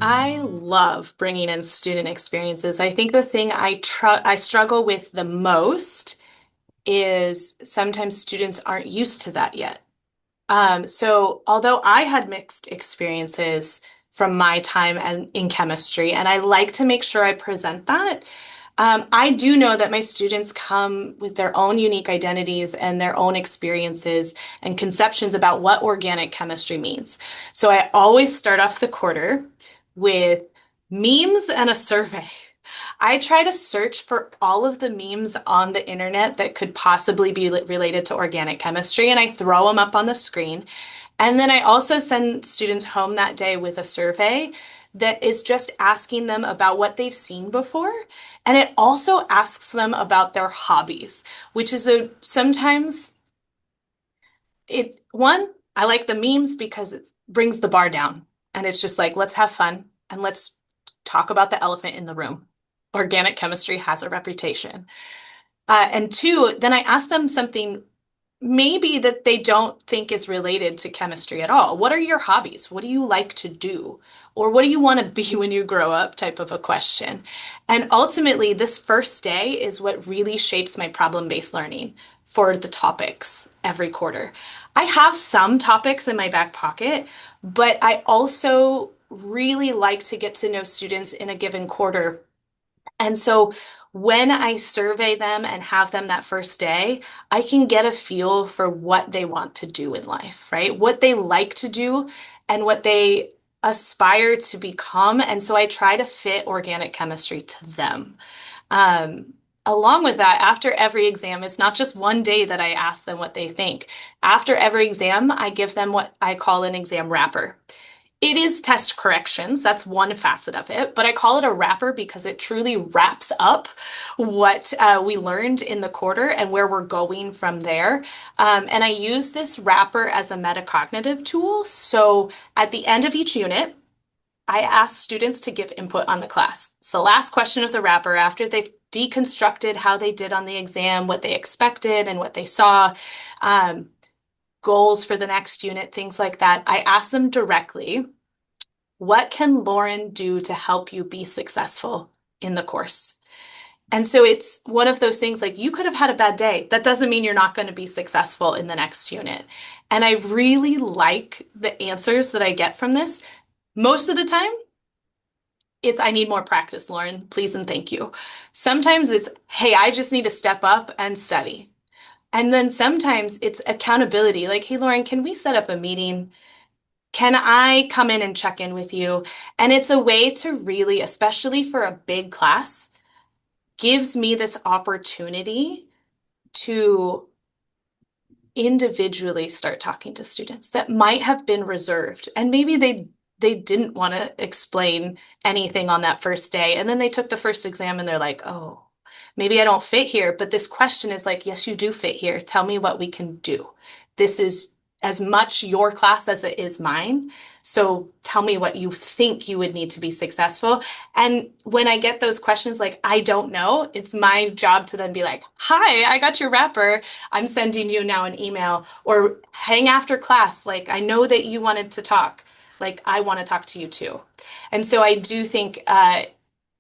I love bringing in student experiences. I think the thing I struggle with the most is sometimes students aren't used to that yet. So although I had mixed experiences from my time in chemistry, and I like to make sure I present that, I do know that my students come with their own unique identities and their own experiences and conceptions about what organic chemistry means. So I always start off the quarter with memes and a survey. I try to search for all of the memes on the internet that could possibly be related to organic chemistry, and I throw them up on the screen. And then I also send students home that day with a survey that is just asking them about what they've seen before. And it also asks them about their hobbies, which is sometimes I like the memes because it brings the bar down. And it's just like, let's have fun and let's talk about the elephant in the room. Organic chemistry has a reputation. And two, then I ask them something maybe that they don't think is related to chemistry at all. What are your hobbies? What do you like to do? Or what do you want to be when you grow up? Type of a question. And ultimately, this first day is what really shapes my problem-based learning for the topics every quarter. I have some topics in my back pocket, but I also really like to get to know students in a given quarter. And so when I survey them and have them that first day, I can get a feel for what they want to do in life, right? What they like to do and what they aspire to become. And so I try to fit organic chemistry to them. Along with that, after every exam, it's not just one day that I ask them what they think. After every exam, I give them what I call an exam wrapper. It is test corrections. That's one facet of it, but I call it a wrapper because it truly wraps up what we learned in the quarter and where we're going from there. And I use this wrapper as a metacognitive tool. So at the end of each unit, I ask students to give input on the class. It's the last question of the wrapper after they've deconstructed how they did on the exam, what they expected and what they saw. Goals for the next unit, things like that. I ask them directly, what can Lauren do to help you be successful in the course? And so it's one of those things like you could have had a bad day. That doesn't mean you're not going to be successful in the next unit. And I really like the answers that I get from this. Most of the time, it's I need more practice, Lauren, please and thank you. Sometimes it's, hey, I just need to step up and study. And then sometimes it's accountability, like, hey, Lauren, can we set up a meeting? Can I come in and check in with you? And it's a way to really, especially for a big class, gives me this opportunity to individually start talking to students that might have been reserved. And maybe they didn't want to explain anything on that first day. And then they took the first exam and they're like, oh, maybe I don't fit here. But this question is like, yes, you do fit here. Tell me what we can do. This is as much your class as it is mine. So tell me what you think you would need to be successful. And when I get those questions like, I don't know, it's my job to then be like, hi, I got your wrapper. I'm sending you now an email or hang after class. Like, I know that you wanted to talk. Like, I want to talk to you too. And so I do think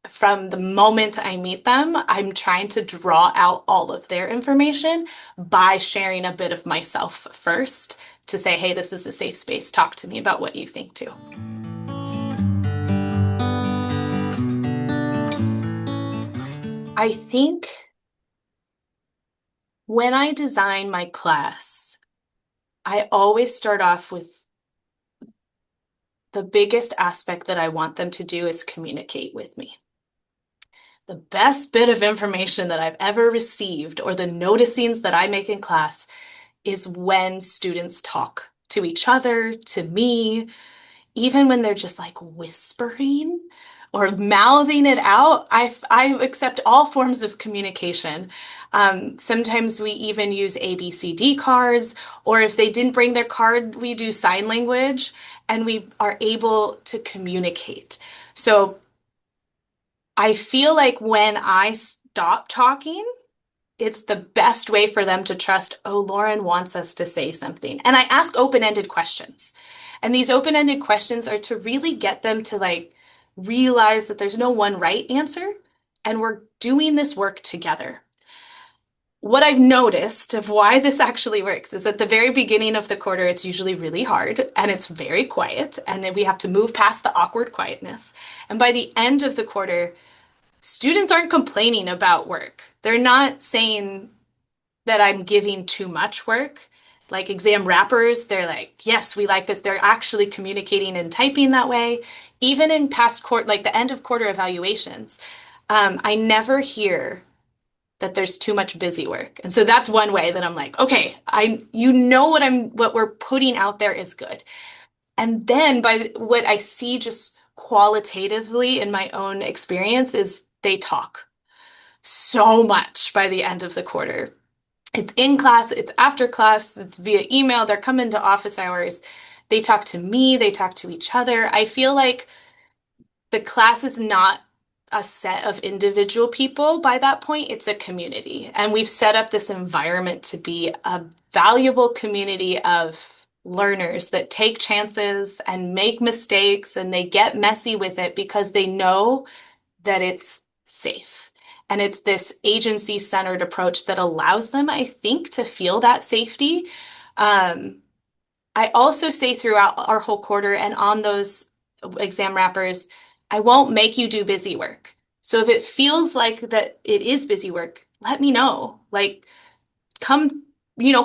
from the moment I meet them, I'm trying to draw out all of their information by sharing a bit of myself first to say, hey, this is a safe space. Talk to me about what you think too. I think when I design my class, I always start off with the biggest aspect that I want them to do is communicate with me. The best bit of information that I've ever received or the noticings that I make in class is when students talk to each other, to me, even when they're just like whispering or mouthing it out. I accept all forms of communication. Sometimes we even use ABCD cards, or if they didn't bring their card, we do sign language and we are able to communicate. So I feel like when I stop talking, it's the best way for them to trust, oh, Lauren wants us to say something. And I ask open-ended questions. And these open-ended questions are to really get them to like realize that there's no one right answer, and we're doing this work together. What I've noticed of why this actually works is at the very beginning of the quarter, it's usually really hard and it's very quiet, and then we have to move past the awkward quietness. And by the end of the quarter, students aren't complaining about work. They're not saying that I'm giving too much work. Like exam wrappers, they're like, yes, we like this. They're actually communicating and typing that way. Even in past quarter, like the end of quarter evaluations, I never hear that there's too much busy work. And so that's one way that I'm like, okay, what we're putting out there is good. And then by what I see just qualitatively in my own experience is they talk so much by the end of the quarter. It's in class, it's after class, it's via email, they're coming to office hours. They talk to me, they talk to each other. I feel like the class is not a set of individual people by that point, it's a community. And we've set up this environment to be a valuable community of learners that take chances and make mistakes and they get messy with it because they know that it's safe. And it's this agency-centered approach that allows them, I think, to feel that safety. I also say throughout our whole quarter and on those exam wrappers, I won't make you do busy work. So if it feels like that it is busy work, let me know. Like, come,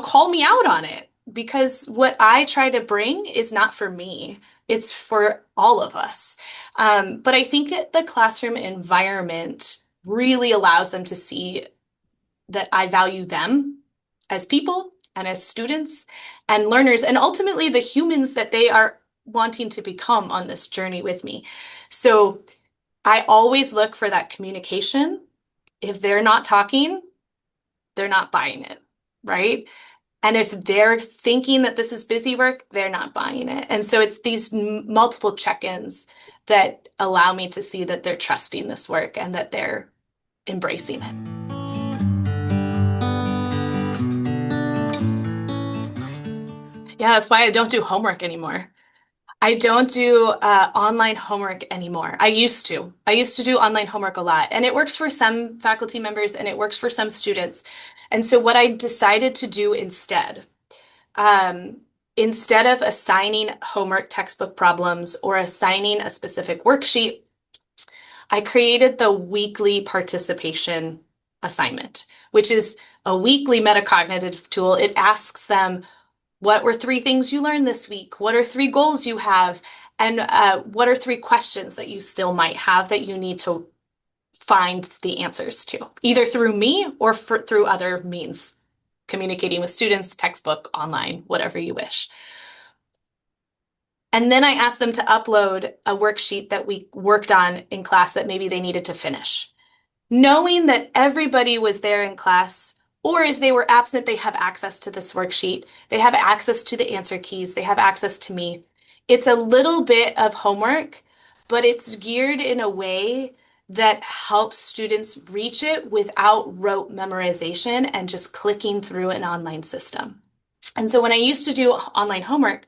call me out on it because what I try to bring is not for me. It's for all of us. But I think the classroom environment really allows them to see that I value them as people and as students and learners, and ultimately the humans that they are wanting to become on this journey with me. So I always look for that communication. If they're not talking, they're not buying it, right? And if they're thinking that this is busy work, they're not buying it. And so it's these multiple check-ins that allow me to see that they're trusting this work and that they're embracing it. Yeah, that's why I don't do homework anymore. I don't do online homework anymore. I used to. I used to do online homework a lot, and it works for some faculty members and it works for some students. And so what I decided to do um, instead of assigning homework textbook problems or assigning a specific worksheet, I created the weekly participation assignment, which is a weekly metacognitive tool. It asks them, what were three things you learned this week? What are three goals you have? And what are three questions that you still might have that you need to find the answers to, either through me or through other means, communicating with students, textbook, online, whatever you wish. And then I asked them to upload a worksheet that we worked on in class that maybe they needed to finish. Knowing that everybody was there in class, or if they were absent, they have access to this worksheet. They have access to the answer keys. They have access to me. It's a little bit of homework, but it's geared in a way that helps students reach it without rote memorization and just clicking through an online system. And so when I used to do online homework,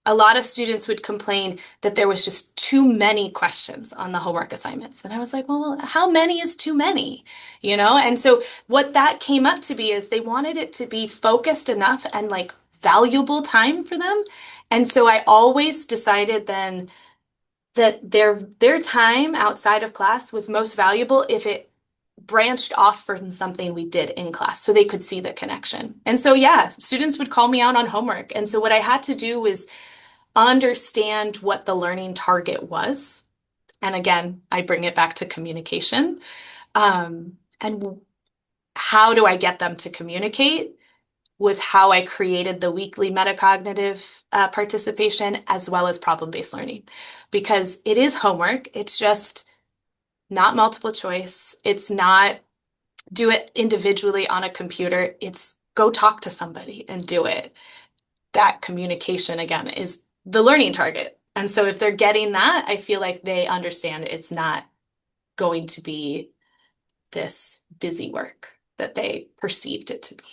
a lot of students would complain that there was just too many questions on the homework assignments. And I was like, well, how many is too many? And so what that came up to be is they wanted it to be focused enough and like valuable time for them. And so I always decided then that their time outside of class was most valuable if it branched off from something we did in class so they could see the connection. And so, yeah, students would call me out on homework. And so what I had to do was understand what the learning target was. And again, I bring it back to communication. And how do I get them to communicate was how I created the weekly metacognitive participation as well as problem-based learning. Because it is homework, it's just not multiple choice. It's not do it individually on a computer. It's go talk to somebody and do it. That communication, again, is the learning target. And so if they're getting that, I feel like they understand it's not going to be this busy work that they perceived it to be.